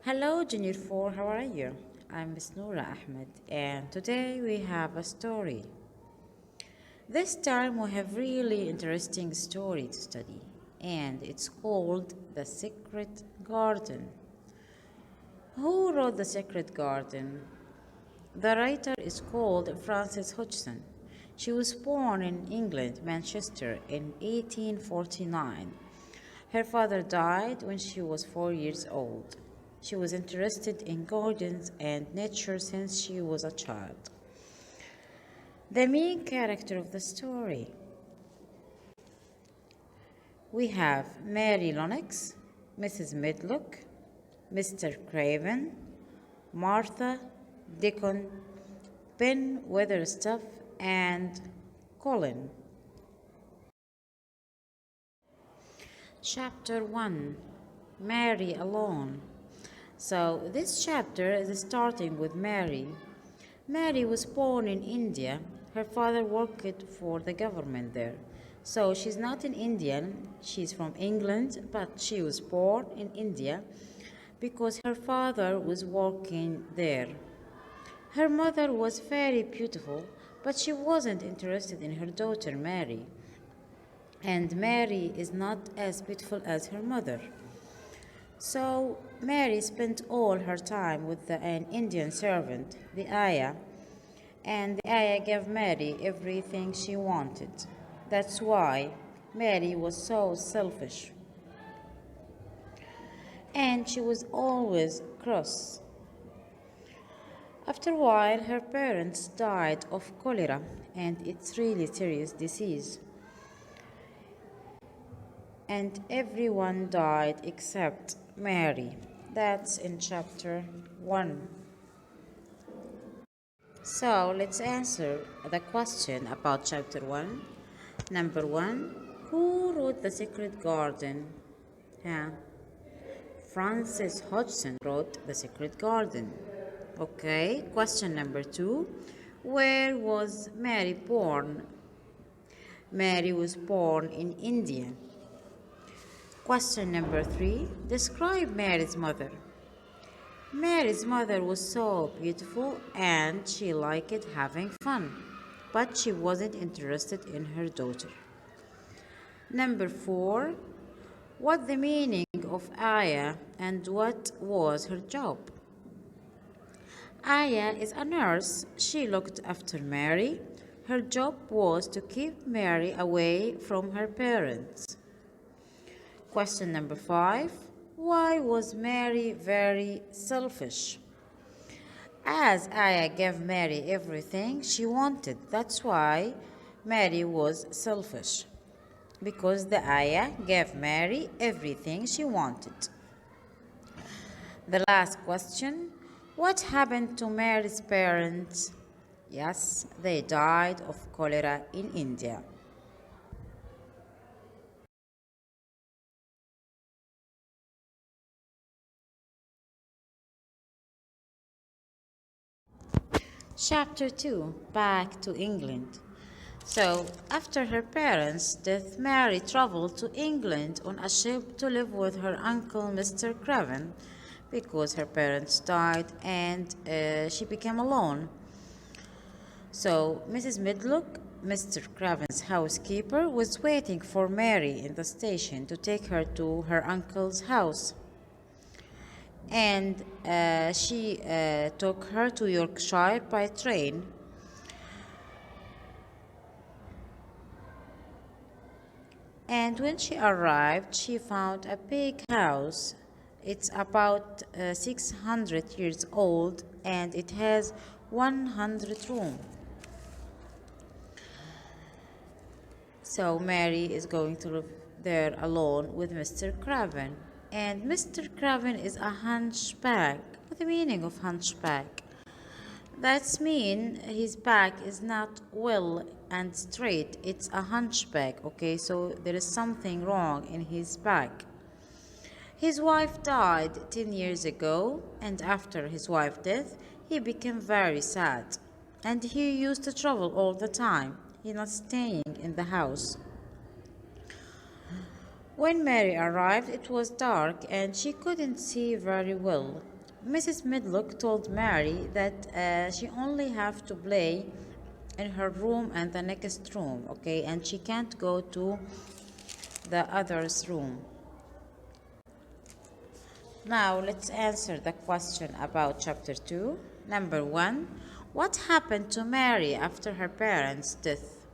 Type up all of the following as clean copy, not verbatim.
Hello, Junior 4, how are you? I'm Miss Noura Ahmed, and today we have a story. This time we have really interesting story to study, and it's called The Secret Garden. Who wrote The Secret Garden? The writer is called Frances Hodgson. She was born in England, Manchester, in 1849. Her father died when she was 4 years old. She was interested in gardens and nature since she was a child. The main character of the story. We have Mary Lennox, Mrs. Medlock, Mr. Craven, Martha, Dickon, Ben Weatherstaff, and Colin. Chapter 1. Mary Alone. So, this chapter is starting with Mary. Mary was born in India. Her father worked for the government there. So, she's not an Indian, she's from England, but she was born in India because her father was working there. Her mother was very beautiful, but she wasn't interested in her daughter Mary. And Mary is not as beautiful as her mother. So Mary spent all her time with an Indian servant, the ayah, and the ayah gave Mary everything she wanted. That's why Mary was so selfish. And she was always cross. After a while, her parents died of cholera, and it's really serious disease. And everyone died except Mary. That's in chapter 1. So let's answer the question about chapter 1. Number 1. Who wrote The Secret Garden? Yeah. Frances Hodgson wrote The Secret Garden. Okay. Question number 2. Where was Mary born? Mary was born in India. Question number 3. Describe Mary's mother. Mary's mother was so beautiful and she liked having fun, but she wasn't interested in her daughter. Number 4. What the meaning of Aya and what was her job? Aya is a nurse. She looked after Mary. Her job was to keep Mary away from her parents. Question number 5. Why was Mary very selfish? As Aya gave Mary everything she wanted, that's why Mary was selfish. Because the Aya gave Mary everything she wanted. The last question. What happened to Mary's parents? Yes, they died of cholera in India. Chapter 2. Back to England. So, after her parents' death, Mary traveled to England on a ship to live with her uncle, Mr. Craven, because her parents died and she became alone. So, Mrs. Medlock, Mr. Craven's housekeeper, was waiting for Mary in the station to take her to her uncle's house. And she took her to Yorkshire by train. And when she arrived, she found a big house. It's about 600 years old and it has 100 rooms. So Mary is going to live there alone with Mr. Craven. And Mr. Craven is a hunchback. What's the meaning of hunchback? That's mean his back is not well and straight. It's a hunchback, okay? So there is something wrong in his back. His wife died 10 years ago, and after his wife's death, he became very sad. And he used to travel all the time. He's not staying in the house. When Mary arrived, it was dark and she couldn't see very well. Mrs. Medlock told Mary that she only have to play in her room and the next room, okay, and she can't go to the other's room. Now let's answer the question about chapter 2. Number 1. What happened to Mary after her parents' death?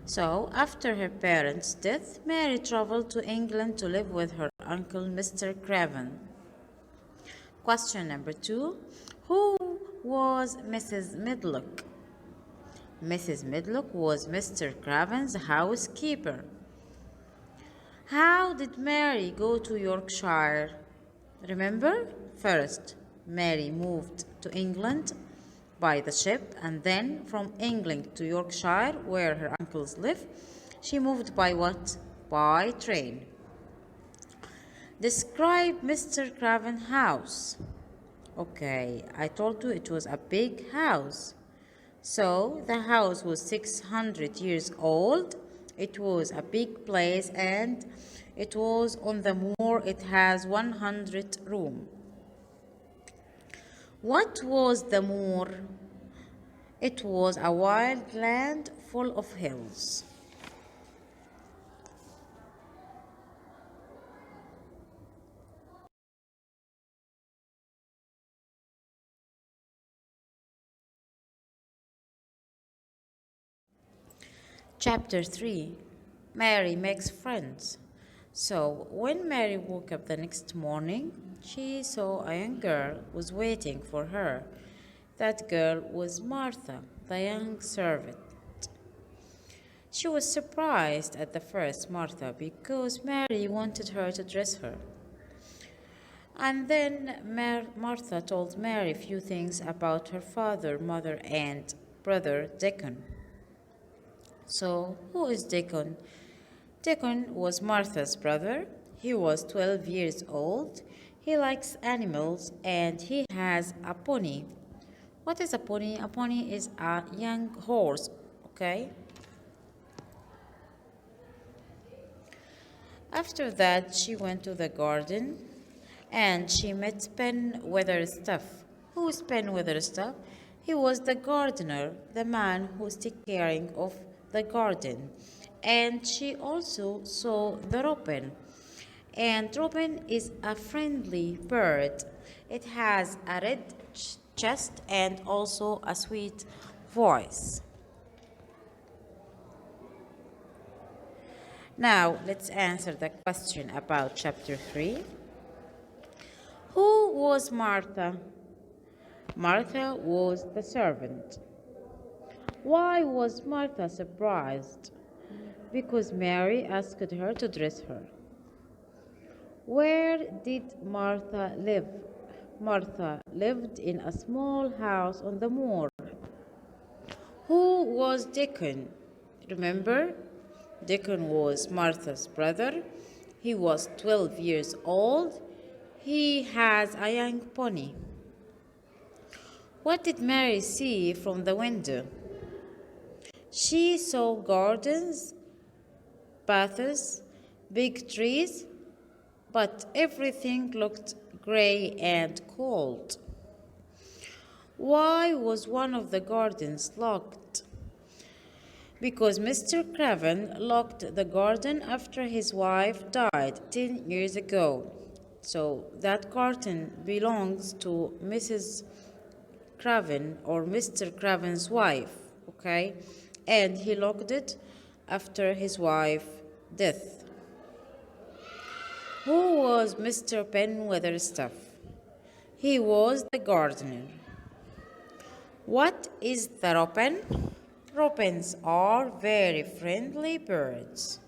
So, after her parents' death, Mary traveled to England to live with her uncle, Mr. Craven. Question number 2. Who was Mrs. Medlock? Mrs. Medlock was Mr. Craven's housekeeper. How did Mary go to Yorkshire? Remember, first, Mary moved to England by the ship, and then from England to Yorkshire, where her uncles live, she moved by what? By train. Describe Mr. Craven's house. Okay, I told you it was a big house. So the house was 600 years old. It was a big place and it was on the moor. It has 100 rooms. What was the moor? It was a wild land full of hills. Chapter 3. Mary makes friends. So, when Mary woke up the next morning, she saw a young girl was waiting for her. That girl was Martha, the young servant. She was surprised at the first Martha because Mary wanted her to dress her. And then Martha told Mary a few things about her father, mother, and brother Deacon. So, who is Deacon? Deacon was Martha's brother. He was 12 years old. He likes animals and he has a pony. What is a pony? A pony is a young horse, okay? After that, she went to the garden and she met Ben Weatherstaff. Who is Ben Weatherstaff? He was the gardener, the man who's taking care of the garden. And she also saw the robin. And robin is a friendly bird. It has a red chest and also a sweet voice. Now let's answer the question about chapter 3. Who was Martha? Martha was the servant. Why was Martha surprised? Because Mary asked her to dress her. Where did Martha live? Martha lived in a small house on the moor. Who was Deacon? Remember, Deacon was Martha's brother. He was 12 years old. He has a young pony. What did Mary see from the window? She saw gardens, paths, big trees, but everything looked gray and cold. Why was one of the gardens locked? Because Mr. Craven locked the garden after his wife died 10 years ago. So that garden belongs to Mrs. Craven or Mr. Craven's wife, okay? And he locked it after his wife's death. Who was Mr. Ben Weatherstaff? He was the gardener. What is the robin? Robins are very friendly birds.